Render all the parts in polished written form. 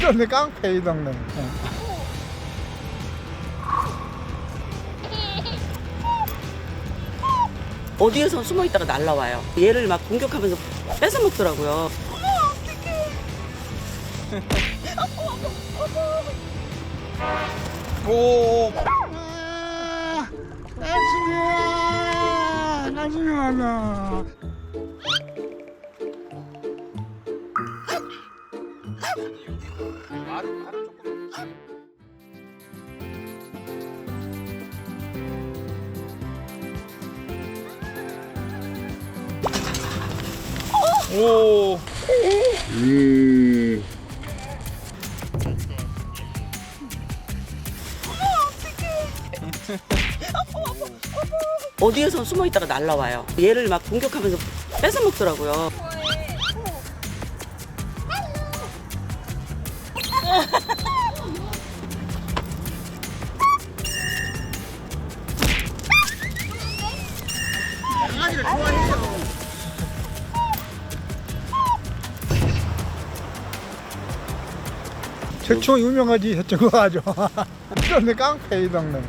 이런데 깡패 이 동네. 어디에서 숨어 있다가 날라와요. 얘를 막 공격하면서 뺏어 먹더라고요. 오. 나중에 하나. 오. 어디에서 숨어 있다가 날라와요. 얘를 막 공격하면서 뺏어 먹더라고요. 강아지를 좋아해요. 최초 유명하지 저거 하죠. 이런데 깡패 이 동네.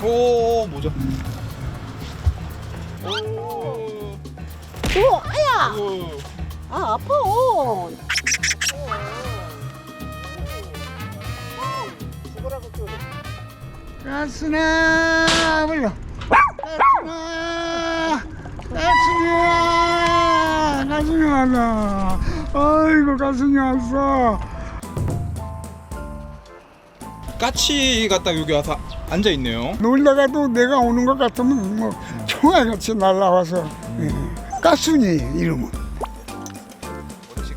오 모자. 오, 아야! 아, 아파. 가스나 불러. 가스나 가슴이 왔나. 아이고 가슴이 왔어. 까치가 딱 여기 와서 앉아 있네요. 놀다가도 내가 오는 것 같으면 뭐 총알같이 날라와서 가순이 이름은. 혹시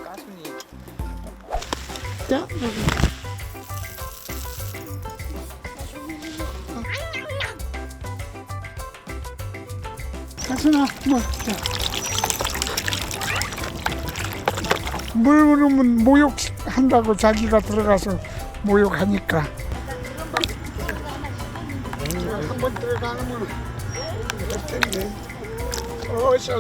까순이 자, 가순아 뭐. 자. 물 부르면 모욕한다고 자기가 들어가서 모욕하니까. 한번 들어가면 될 텐데. 쉬어.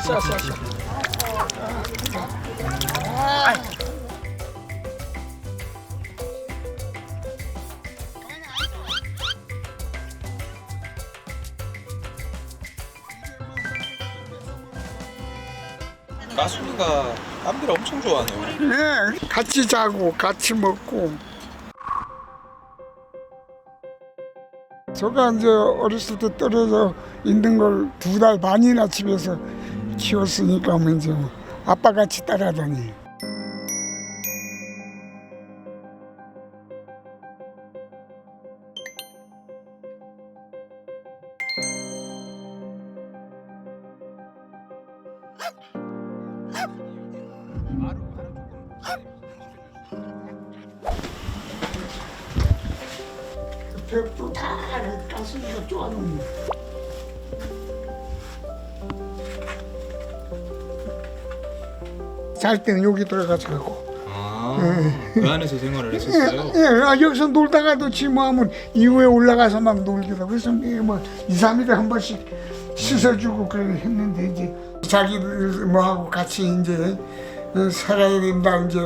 까순이가 땀비를 엄청 좋아하네요. 네, 같이 자고 같이 먹고. 제가 이제 어렸을 때 떨어져 있는 걸 2달 반이나 집에서 키웠으니까 뭐 이제 아빠 같이 따라다니. 벽도 다 가슴이가 쪼아놓은 거. 잘 때는 여기 들어가서 자고. 그 안에서 생활을 했었어요. 여기서 놀다가도 지모하면 이후에 올라가서 막 놀기도 하고. 그래서 뭐 2, 3일에 한 번씩 씻어주고 그러게 했는데 이제 자기들 뭐하고 같이 이제 살아야 된다 이제.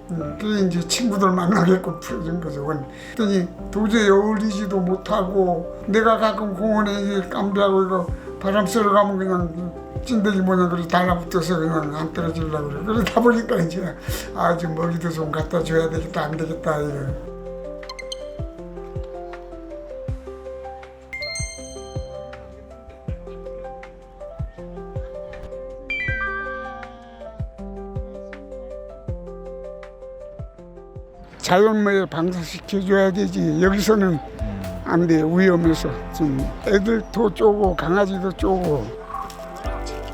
그게 이제 친구들 만나겠고 풀어준 거죠. 그랬더니 도저히 어울리지도 못하고 내가 가끔 공원에 깜비하고 이거 바람 쐬러 가면 그냥 찐득이 뭐냐 그래 달라붙어서 그냥 안 떨어지려고 그래. 그러다 보니까 이제 좀 먹이도 좀 갖다 줘야 되겠다 안 되겠다 이거. 자연매에 방사시켜줘야 되지. 여기서는 안 돼. 위험해서 좀 애들도 쪼고 강아지도 쪼고.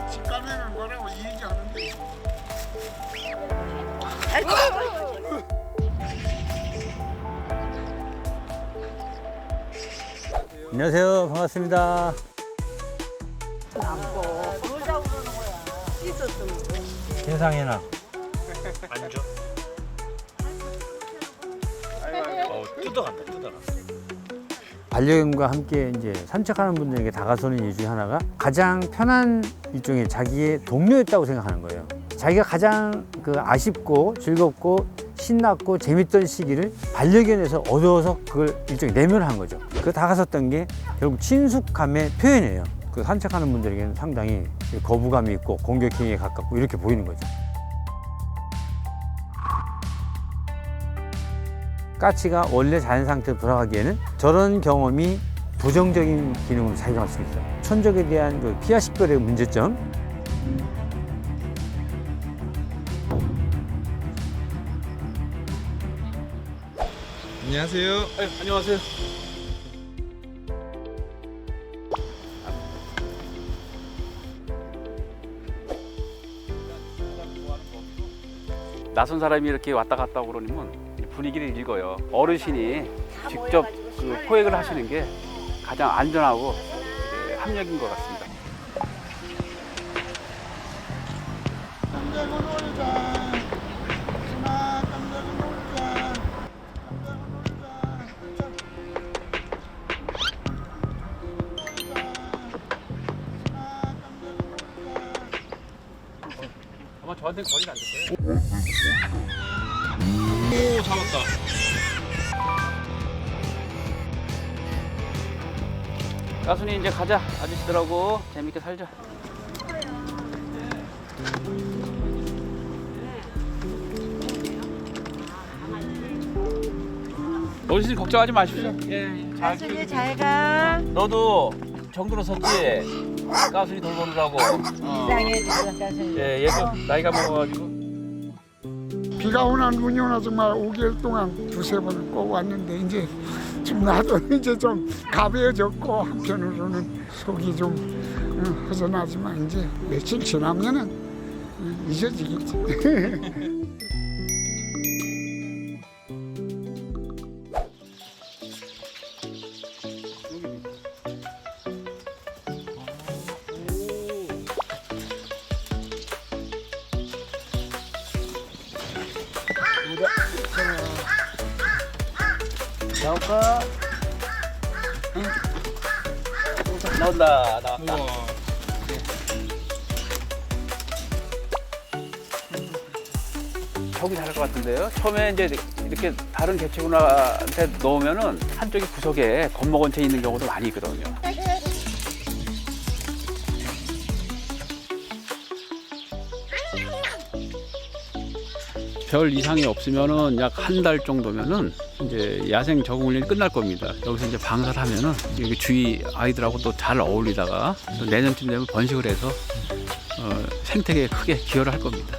집가면은 뭐라고 얘기 하는데. 안녕하세요. 반갑습니다. 세상에나. 앉아. 뜯어간다. 반려견과 함께 이제 산책하는 분들에게 다가서는 이유 중에 하나가 가장 편한 일종의 자기의 동료였다고 생각하는 거예요. 자기가 가장 아쉽고 즐겁고 신났고 재밌던 시기를 반려견에서 얻어서 그걸 일종의 내면한 거죠. 그 다가섰던 게 결국 친숙함의 표현이에요. 그 산책하는 분들에게는 상당히 거부감이 있고 공격행위에 가깝고 이렇게 보이는 거죠. 까치가 원래 자연 상태로 돌아가기에는 저런 경험이 부정적인 기능으로 작용할 수 있어요. 천적에 대한 그 피하식별의 문제점. 안녕하세요. 안녕하세요. 낯선 사람이 이렇게 왔다 갔다 그러면 분위기를 읽어요. 어르신이 직접 그 포획을 하시는 게 가장 안전하고 합리적인 것 같습니다. 깜짝은 놀자. 순아, 깜짝은 놀자. 깜짝은 놀자. 아마 저한테 거리가 안 될 거예요. 오, 잡았다. 까순이 이제 가자. 아저씨들하고 재밌게 살자. 어르신 걱정하지 마십시오. 예, 잘 가순이 잘 가. 너도 정들어 섰지? 까순이 돌보느라고. 이상해 지금 가순이. 예, 얘도 나이가 먹어가지고. 비가 오나 눈이 오나 정말 5개월 동안 두세 번을 꼭 왔는데 이제 좀 나도 이제 좀 가벼워졌고 한편으로는 속이 좀 허전하지만 이제 며칠 지나면은 잊어지겠지. 나올까? 응. 나온다. 나왔다. 우와. 저기 잘할 것 같은데요? 처음에 이제 이렇게 다른 개체군한테 넣으면은 한쪽이 구석에 겁먹은 채 있는 경우도 많이 있거든요. 별 이상이 없으면은 약 한 달 정도면은 이제 야생 적응 훈련이 끝날 겁니다. 여기서 이제 방사를 하면은 여기 주위 아이들하고 또 잘 어울리다가 또 내년쯤 되면 번식을 해서 생태계에 크게 기여를 할 겁니다.